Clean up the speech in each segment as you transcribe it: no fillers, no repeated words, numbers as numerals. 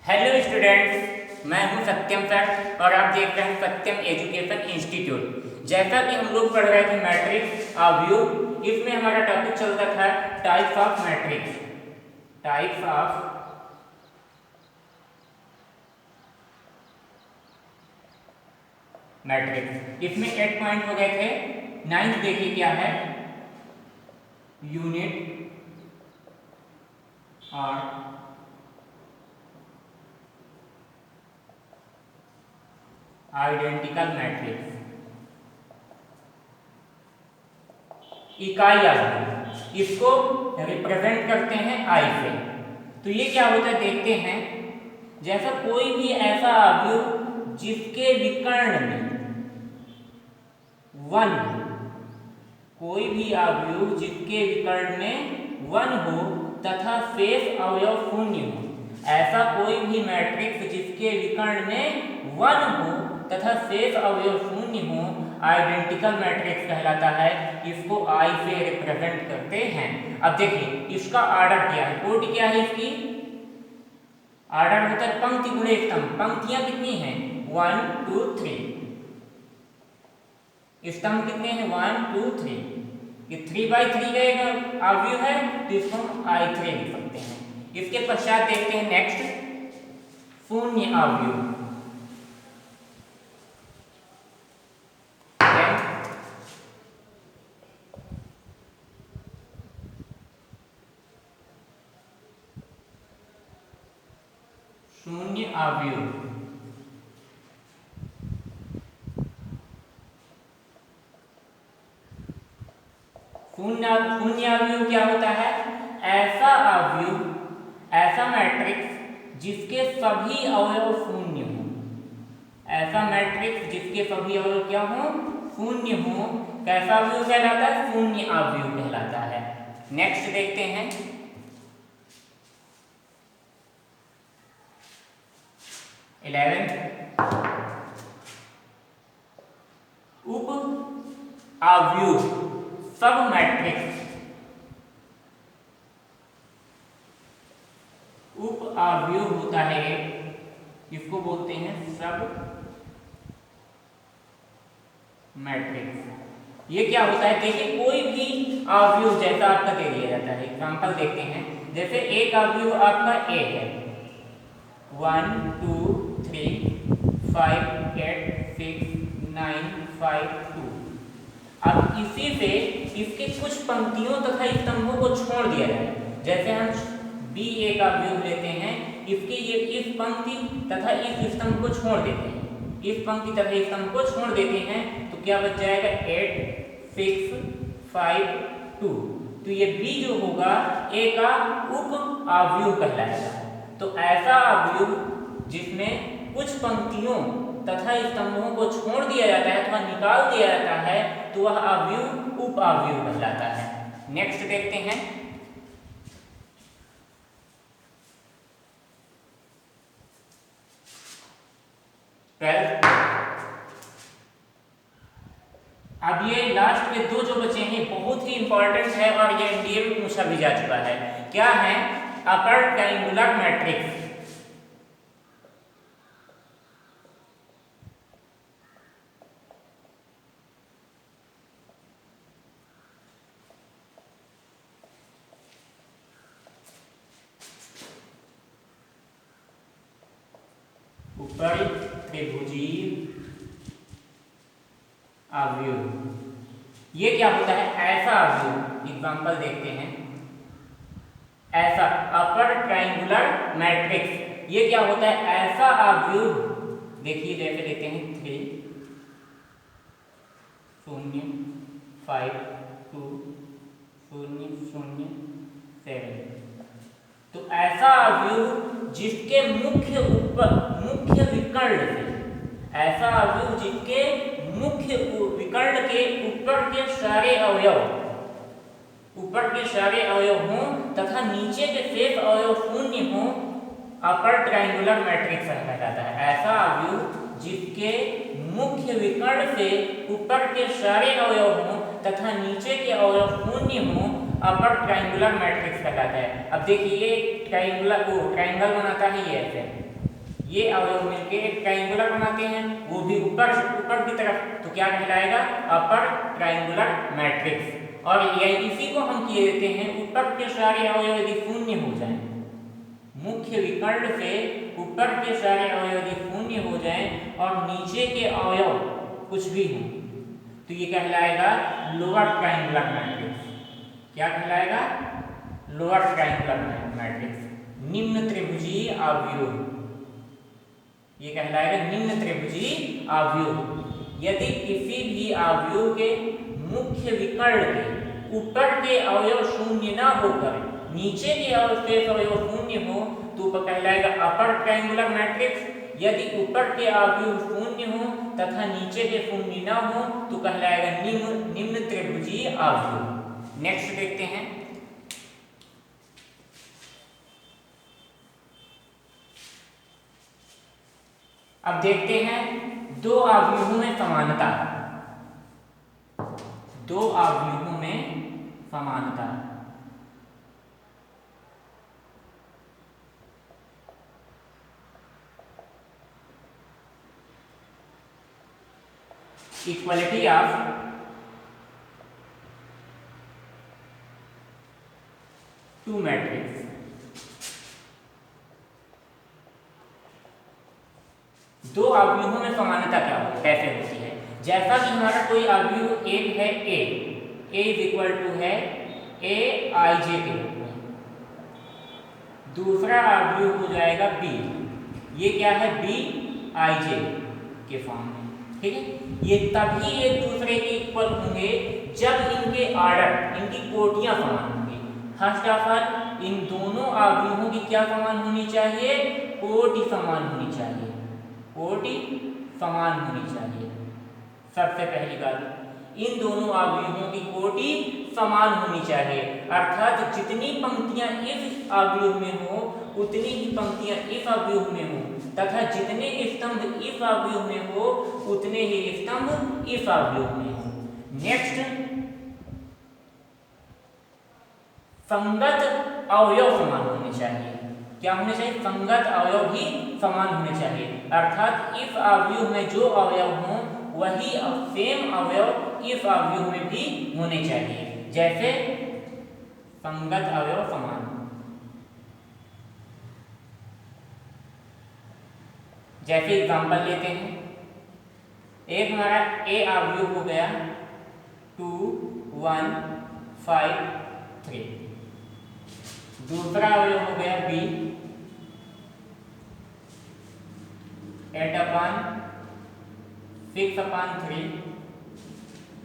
Hello students, मैं हूं सत्यम sir और आप देख रहे हैं सत्यम एजुकेशन इंस्टीट्यूट। जैसा कि हम लोग पढ़ रहे थे मैट्रिक्स व्यू, इसमें हमारा टॉपिक चलता था types of matrix. Types of matrix, इसमें 8 पॉइंट हो गए थे। 9th देखिए क्या है, यूनिट और आइडेंटिकल मैट्रिक्स। इकाई आव्यूह, इसको रिप्रेजेंट करते हैं आई से। तो ये क्या होता है देखते हैं। जैसा कोई भी ऐसा आव्यूह जिसके विकर्ण में 1, कोई भी आव्यूह जिसके विकर्ण में 1 हो तथा शेष अवयव 0 हो, ऐसा कोई भी मैट्रिक्स जिसके विकर्ण में 1 हो तथा शेष अवयव 0 हो आइडेंटिकल मैट्रिक्स कहलाता है। इसको आई से रिप्रेजेंट करते हैं। अब देखिए इसका ऑर्डर क्या है, कोटि क्या है इसकी। ऑर्डर होता है पंक्ति गुणे स्तंभ। पंक्तियां कितनी हैं 1 2 3, स्तंभ कितने हैं 1 2 3। ये 3/3 का आव्यूह है तो इसको हम I3 लिख सकते हैं। इसके पश्चात देखते हैं नेक्स्ट शून्य आव्यूह। शून्य आव्यूह शून्य आव्यूह क्या होता है, ऐसा आव्यूह, ऐसा मैट्रिक्स जिसके सभी अवयव 0 हो। ऐसा मैट्रिक्स जिसके सभी अवयव क्या हो 0 हो, कैसा आव्यूह कहलाता है, शून्य आव्यूह कहलाता है। नेक्स्ट देखते हैं उप आव्यूह सब मैट्रिक्स। उप आव्यूह होता है इसको बोलते हैं सब मैट्रिक्स। ये क्या होता है देखिए, कोई भी आव्यूह जैसा आपका दे दिया जाता है, एग्जांपल देखते हैं। जैसे एक आव्यूह आपका ए है 1 2 3 5 8 6 9 5 2। अब इसी से इसके कुछ पंक्तियों तथा स्तंभों को छोड़ दिया जाए। जैसे हम B1 का आव्यूह लेते हैं, इसके ये इस पंक्ति तथा इस स्तंभ को छोड़ देते हैं, इस पंक्ति तथा स्तंभ को छोड़ देते हैं तो क्या बच जाएगा 8 6 5 2। तो ये B जो होगा A का उप आव्यूह कहलाएगा। तो ऐसा आव्यूह जिसमें कुछ पंक्तियों तथा स्तंभों को छोड़ दिया जाता है अथवा निकाल दिया जाता है तो वह आव्यूह उप आव्यूह कहलाता है। नेक्स्ट देखते हैं अब ये लास्ट के दो जो बचे हैं बहुत ही इंपॉर्टेंट है और ये एनडीए में पूछा भी जा चुका है। क्या है, अपर ट्रायंगुलर मैट्रिक्स। ऊपरी त्रिभुजीय आव्यूह। ये क्या होता है, ऐसा आव्यूह। एग्जांपल देखते हैं, ऐसा अपर ट्रायंगुलर मैट्रिक्स। ये क्या होता है, ऐसा आव्यूह। देखिए जैसे लेते हैं 3 0 5 2 0 0 7। तो ऐसा आव्यूह जिसके मुख्य विकर्ण से, ऐसा आव्यूह जिसके मुख्य विकर्ण के ऊपर के सारे अवयव हों तथा नीचे के शेष अवयव 0 हों अपर ट्रायंगुलर मैट्रिक्स कहलाता है। ऐसा आव्यूह जिसके मुख्य विकर्ण से ऊपर के सारे अवयव हों तथा नीचे के अवयव 0 हों अपर ट्रायंगुलर मैट्रिक्स कहलाता है। अब देखिए ट्रायंगल बनाता है ये ऐसे, ये अवयव मिलके एक ट्रायंगुलर बनाते हैं, वो भी ऊपर ऊपर की तरफ, तो क्या कहलाएगा? Upper triangular matrix. और ये इसी को हम किए देते हैं, ऊपर के सारे अवयव यदि शून्य हो जाएं, मुख्य विकर्ण से ऊपर के सारे अवयव यदि शून्य हो जाएं और नीचे के अवयव कुछ भी हों, तो ये कहलाएगा लोअर ट्रायंगुलर मैट्रिक्स। क्या कहलाएगा? लोअर ट्रायंगुलर मैट्रिक्स, निम्न त्रिभुजीय आव्यूह। ये कहलाएगा निम्न त्रिभुजीय आव्यूह। यदि किसी भी आव्यूह के मुख्य विकर्ण के ऊपर के अवयव शून्य ना होकर नीचे के शेष अवयव शून्य हो, तो वह कहलाएगा अपर ट्रायंगुलर मैट्रिक्स। यदि ऊपर के अवयव शून्य हो तथा नीचे के शून्य ना हो, तो कहलाएगा निम्न त्रिभुजीय आव्यूह। नेक्स्ट देखते हैं। अब देखते हैं दो आव्यूहों में समानता। दो आव्यूहों में समानता। Equality of two matrix. दो आव्यूहों में समानता क्या हो, कैसे होती है? जैसा कि हमारा कोई आव्यूह एक है ए इज इक्वल टू है ए आई जे के रूप में, दूसरा आव्यूह हो जाएगा बी, ये क्या है? बी आई जे के फॉर्म में। ठीक है, ये तभी एक दूसरे के इक्वल होंगे जब इनके ऑर्डर, इनकी कोटियां समान होंगी। फर्स्ट ऑफ ऑल इन दोनों आव्यूहों की क्या समान होनी चाहिए? कोटि समान होनी चाहिए, कोटि समान होनी चाहिए। सबसे पहली बात, इन दोनों आव्यूहों की कोटि समान होनी चाहिए, अर्थात जितनी पंक्तियां इस आव्यूह में हो उतनी ही पंक्तियां इस आव्यूह में हो, तथा जितने स्तंभ इस आव्यूह में हो उतने ही स्तंभ इस आव्यूह में हो। नेक्स्ट, संगत अवयव समान होने चाहिए। क्या होने चाहिए? संगत अवयव भी समान होने चाहिए, अर्थात इस आव्यूह में जो अवयव हों वही सेम अवयव इस आव्यूह में भी होने चाहिए। जैसे संगत अवयव समान, जैसे एग्जांपल लेते हैं, एक हमारा ए आव्यूह हो गया 2 1 5 3, दूसरा अवयव हो गया बी 8/6/3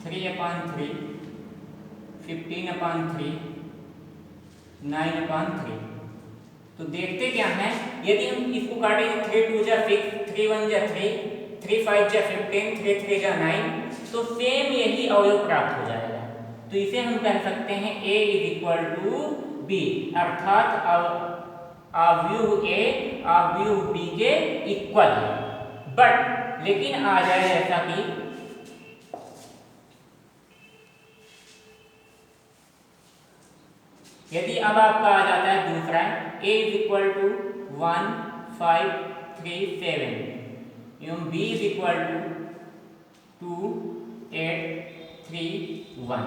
3/3 15/3 9/3। तो देखते क्या है, यदि हम इसको काटेंगे 3 2 जा 6, 3 1 जा 3, 3 5 जा 15, 3 3 जा 9, तो सेम यही अवयव प्राप्त हो जाएगा। तो इसे हम कह सकते हैं A is equal to B, अर्थात आव्यूह ए आव्यूह बी के इक्वल है। बट लेकिन आ जाए ऐसा कि यदि अब आपका आ जाता है दूसरा a इज इक्वल टू 1 5 3 7 एवं b इज इक्वल टू 2 8 3 1।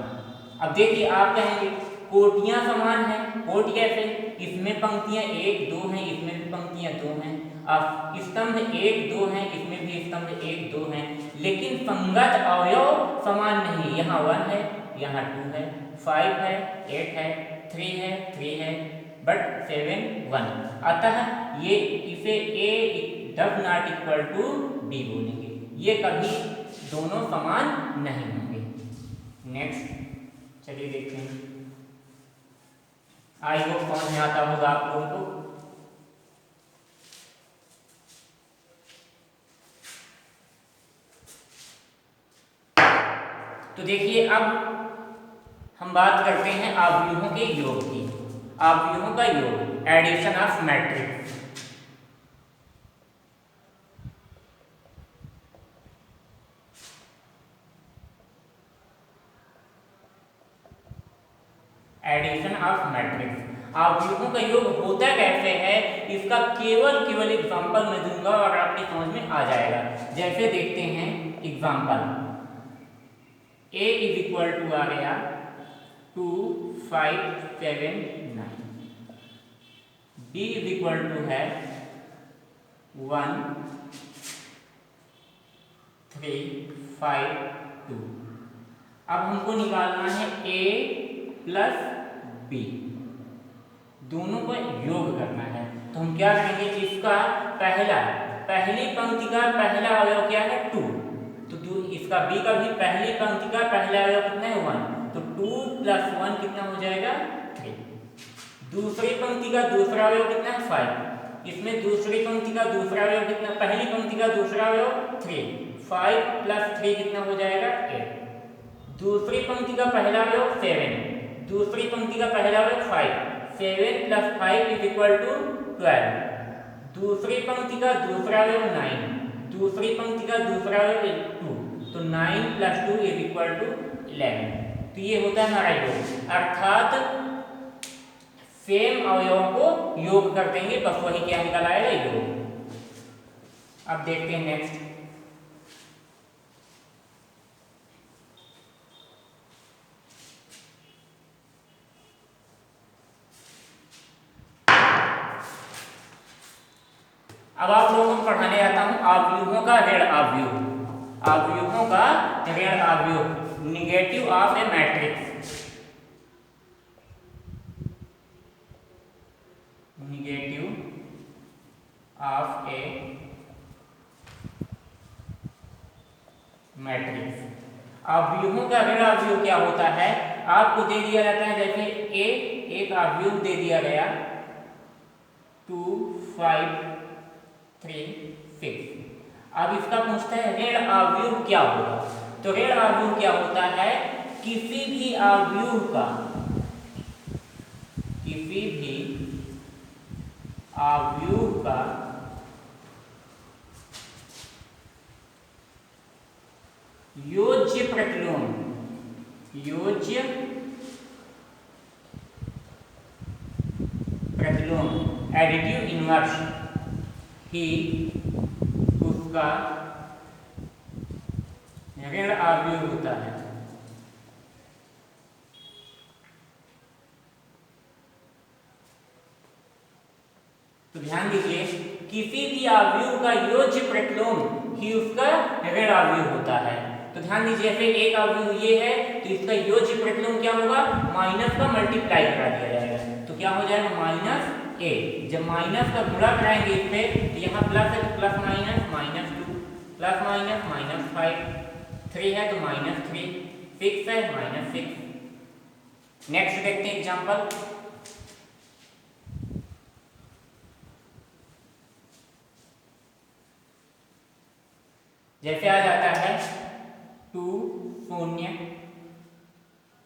अब देखिए आप कहेंगे कोटियां समान हैं, कोटि कैसे? इसमें पंक्तियां 1 2 हैं, इसमें भी पंक्तियां 2 हैं, अब स्तंभ 1 2 हैं, इसमें भी स्तंभ 1 2 हैं, लेकिन संगत अवयव समान नहीं। यहाँ 1 है, यहाँ 2 है, 5 है, 8 है, 3 है, 3 है, बट 7 1। अतः ये इसे a does not equal to b बोलेंगे, ये कभी दोनों समान नहीं होंगे। नेक्स्ट चलिए देखते हैं, आई होप समझ में आता होगा आप लोगों को। तो देखिए अब हम बात करते हैं आव्यूहों के योग की। आव्यूहों का योग, addition of matrix. Addition of matrix, अवयवों का योग होता कैसे है इसका केवल एग्जांपल मैं दूंगा और आपकी समझ में आ जाएगा। जैसे देखते हैं example, a is equal to आ गया 2 5 7 9, b इज इक्वल टू है 1 3 5 2। अब हमको निकालना है a प्लस b, दोनों को योग करना है। तो हम क्या करेंगे, इसका पहली पंक्ति का पहला अवयव क्या है 2, तो इसका b का भी पहली पंक्ति का पहला अवयव कितना है 1, तो 2 प्लस 1 कितना हो जाएगा 3। दूसरी पंक्ति का दूसरा अवयव कितना है 5, इसमें दूसरी पंक्ति का दूसरा अवयव कितना, पहली पंक्ति का दूसरा अवयव 3, 5 प्लस 3 कितना हो जाएगा 8। दूसरी पंक्ति का पहला अवयव 7, दूसरी पंक्ति का पहला अवयव 5, 7 प्लस 5 इज इक्वल टू 12। दूसरी पंक्ति का दूसरा अवयव 9, दूसरी पंक्ति का दूसरा अवयव 2, तो 9 प्लस 2 इज इक्वल टू 11। तो ये होता है हमारा योग, अर्थात सेम अवयवों को योग कर देंगे, बस वही क्या निकल आएगा योग। अब देखते हैं नेक्स्ट, अब आप लोगों को पढ़ाने जाता हूं अवयवों का ऋण अवयव, अवयवों का ऋण अवयव, negative of A matrix, negative of A matrix. अवयवों का ऋण अवयव क्या होता है, आपको दे दिया जाता है, जैसे ए एक अवयव दे दिया गया 2 5 3 6। अब इसका पूछता है ऋण अवयव क्या होगा, तो ऋण अवयव क्या होता है, किसी भी अवयव का, किसी भी अवयव का योज्य प्रतिलोम, योज्य प्रतिलोम एडिटिव इनवर्स ही उसका ऋण अवयव होता है। तो ध्यान दीजिए, किसी भी अवयव का योज्य प्रतिलोम ही उसका ऋण अवयव होता है। तो ध्यान दीजिए, जैसे एक अवयव ये है तो इसका योज्य प्रतिलोम क्या होगा, माइनस का मल्टीप्लाई करा दिया जाएगा, तो क्या हो जाएगा माइनस ए। जब माइनस का गुणा कराएंगे इस पे, तो यहाँ प्लस है तो प्लस माइनस -2, प्लस माइनस -5, 3 है तो -3, 6 है -6। नेक्स्ट देखते हैं एग्जांपल, जैसे आ जाता है 2 0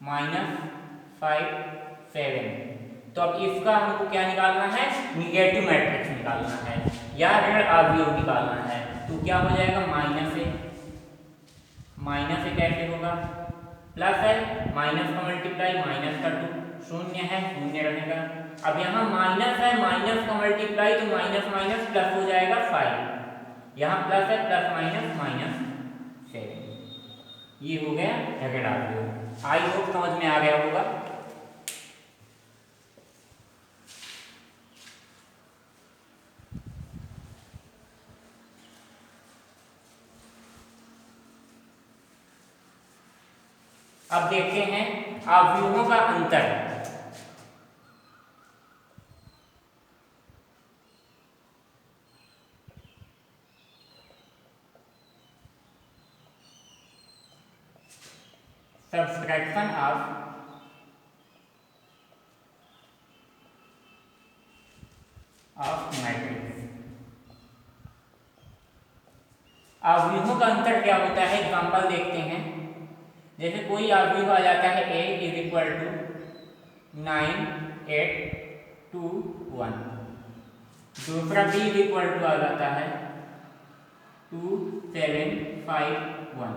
-5 7। तो अब इसका हमको क्या निकालना है, निगेटिव मैट्रिक्स निकालना है या ऋण अवयव निकालना है। तो क्या हो जाएगा माइनस से कैसे होगा, प्लस है माइनस का मल्टीप्लाई माइनस का 2, शून्य है शून्य रहेगा। अब यहाँ माइनस है, माइनस का मल्टीप्लाई तो माइनस माइनस प्लस हो जाएगा 5, यहाँ प्लस है प्लस माइनस -7। ये हो गया ऋण अवयव। आई होप समझ में आ गया होगा। अब देखते हैं अवयवों का अंतर। Subtraction of matrix. अवयवों का अंतर क्या होता है, एग्जांपल देखते हैं। जैसे कोई अवयव आ जाता है a इज इक्वल टू 9 8 2 1, दूसरा b इज इक्वल टू आ जाता है 2 7 5 1।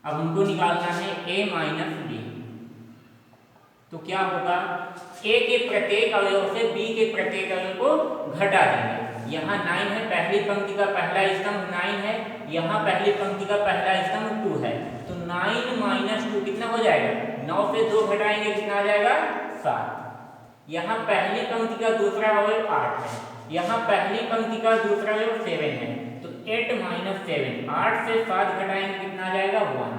अब हमको निकालना है a माइनस b, तो क्या होगा ए के प्रत्येक अवयव से बी के प्रत्येक अवयव को घटा देंगे। यहाँ 9 है, पहली पंक्ति का पहला स्तंभ 9 है, यहाँ पहली पंक्ति का पहला स्तंभ 2 है, तो 9 माइनस 2 कितना हो जाएगा? 9 से 2 घटाएंगे कितना आ जाएगा? 7। यहाँ पहली पंक्ति का दूसरा अवयव 8 है, यहाँ पहली पंक्ति का दूसरा अवयव 7 है, तो 8 माइनस 7, 8 से 7 घटाएंगे कितना आ जाएगा? 1।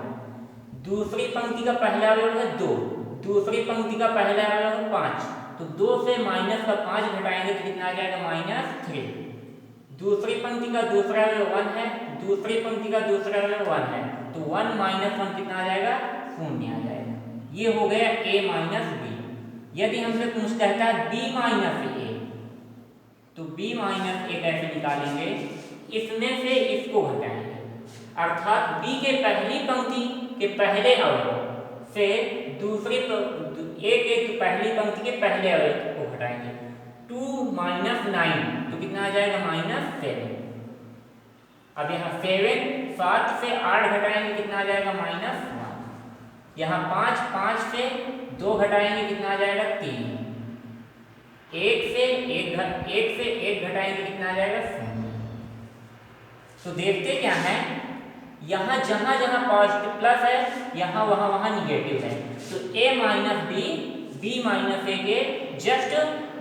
दूसरी पंक्ति का पहला अवयव है 2, दूसरी पंक्ति का पहला अवयव है 5, तो 2 से माइनस का 5 घटाएंगे तो कितना आ जाएगा? -3। दूसरी पंक्ति का दूसरा अवयव 1 है, दूसरी पंक्ति का दूसरा अवयव 1 है, तो 1 माइनस 1 कितना आ जाएगा? 0 आ जाएगा। ये हो गया a माइनस बी। यदि हमसे पूछ कहता है b माइनस a, तो b माइनस a कैसे निकालेंगे? इसमें से इसको घटाएंगे, अर्थात b के पहली पंक्ति के पहले अवयव से दूसरी a के पहली पंक्ति के पहले अवयव को घटाएंगे। 2 माइनस 9 तो कितना आ जाएगा? -7। अब यहाँ 7 से 8 घटाएंगे कितना आ जाएगा? -1। यहाँ 5 से 2 घटाएंगे कितना आ जाएगा? 3। 1 से 1 घटाएंगे कितना आ जाएगा? 0। तो देखते क्या है, यहाँ जहाँ जहाँ पॉजिटिव प्लस है, यहाँ वहाँ निगेटिव है, तो a माइनस बी, b माइनस ए के जस्ट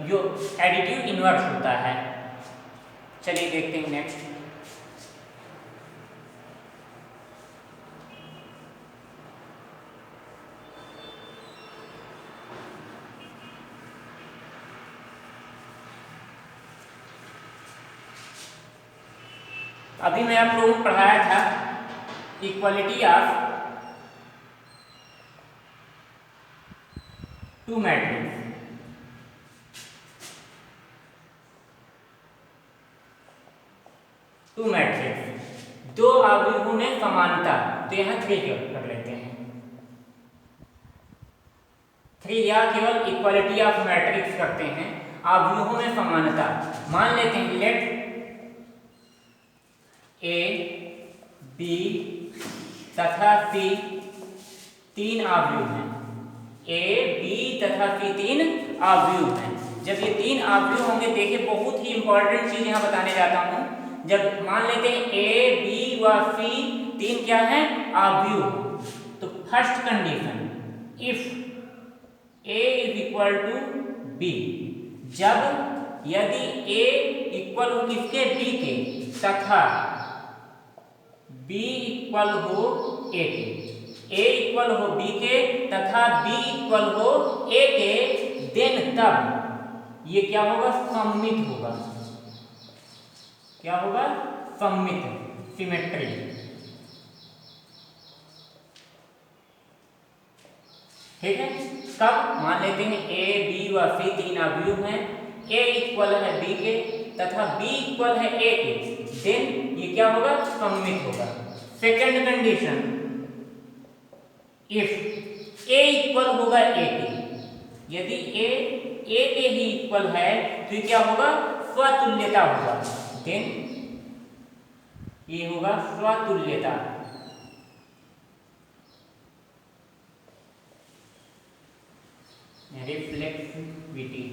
जो एडिटिव इनवर्स होता है। चलिए देखते हैं नेक्स्ट। अभी मैं आप लोगों को पढ़ाया था equality of two matrix. Two matrix, दो आव्यूहों में समानता, तो यहाँ 3 कर लेते हैं। 3 या केवल इक्वालिटी ऑफ मैट्रिक्स करते हैं, आव्यूहों में समानता। मान लेते हैं लेट ए, बी तथा सी 3 आव्यूह हैं। ए, बी तथा सी 3 आव्यूह हैं। जब ये 3 आव्यूह होंगे, देखिए बहुत ही इंपॉर्टेंट चीज यहाँ बताने जाता हूँ। जब मान लेते हैं ए, बी व सी 3 क्या है? आव्यूह, तो first condition if A is equal to B, जब यदि ए इक्वल हो किसके? बी के, तथा बी इक्वल हो ए के, ए इक्वल हो बी के तथा बी इक्वल हो ए के, देन तब ये क्या होगा? सममित होगा। क्या होगा? सममित, सिमेट्री। ठीक है। कब? मान लेते हैं ए, बी व सी 3 आव्यूह हैं, ए इक्वल है बी के तथा बी इक्वल है ए के, देन ये क्या होगा? सममित होगा। Second condition, if A equal होगा ए के, यदि ए के ही इक्वल है तो ये क्या होगा? स्वतुल्यता होगा, देन ये होगा स्वतुल्यता। रिफ्लेक्सिविटी।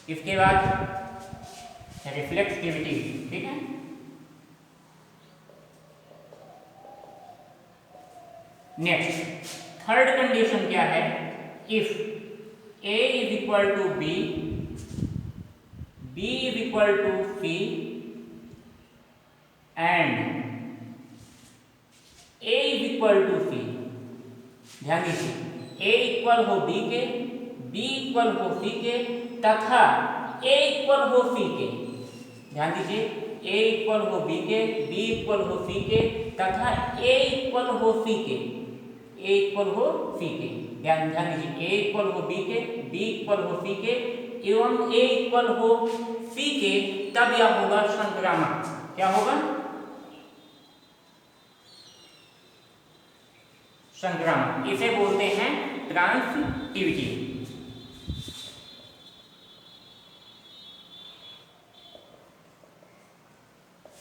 इसके बाद रिफ्लेक्सिविटी। ठीक है। नेक्स्ट थर्ड कंडीशन क्या है? If A is equal to B, B is equal to C and A is equal to C. ध्यान दीजिए, ए इक्वल हो बी के, बी इक्वल हो सी के तथा ए इक्वल हो सी के। ध्यान दीजिए, ए इक्वल हो बी के, बी इक्वल हो सी के तथा ए इक्वल हो सी के, ए इक्वल हो सी के। ध्यान दीजिए, ए इक्वल हो बी के, बी इक्वल हो सी के एवं ए इक्वल हो सी के, तब यह होगा संक्रामक। क्या होगा? संक्रामक। इसे बोलते हैं ट्रांसिटिविटी।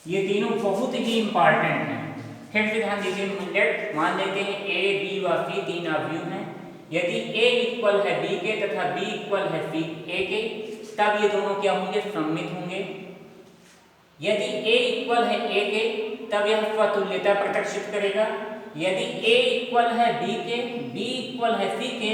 ये तीनों बहुत ही इंपॉर्टेंट हैं। फिर से ध्यान दीजिए, मान लेते हैं ए बी व सी तीन अवयव हैं। यदि ए इक्वल है बी के तथा बी इक्वल है सी ए के, तब ये दोनों क्या होंगे, सममित होंगे। यदि ए इक्वल है ए के, तब यह स्वतुल्यता प्रदर्शित करेगा। यदि ए इक्वल है बी के, बी इक्वल है सी के,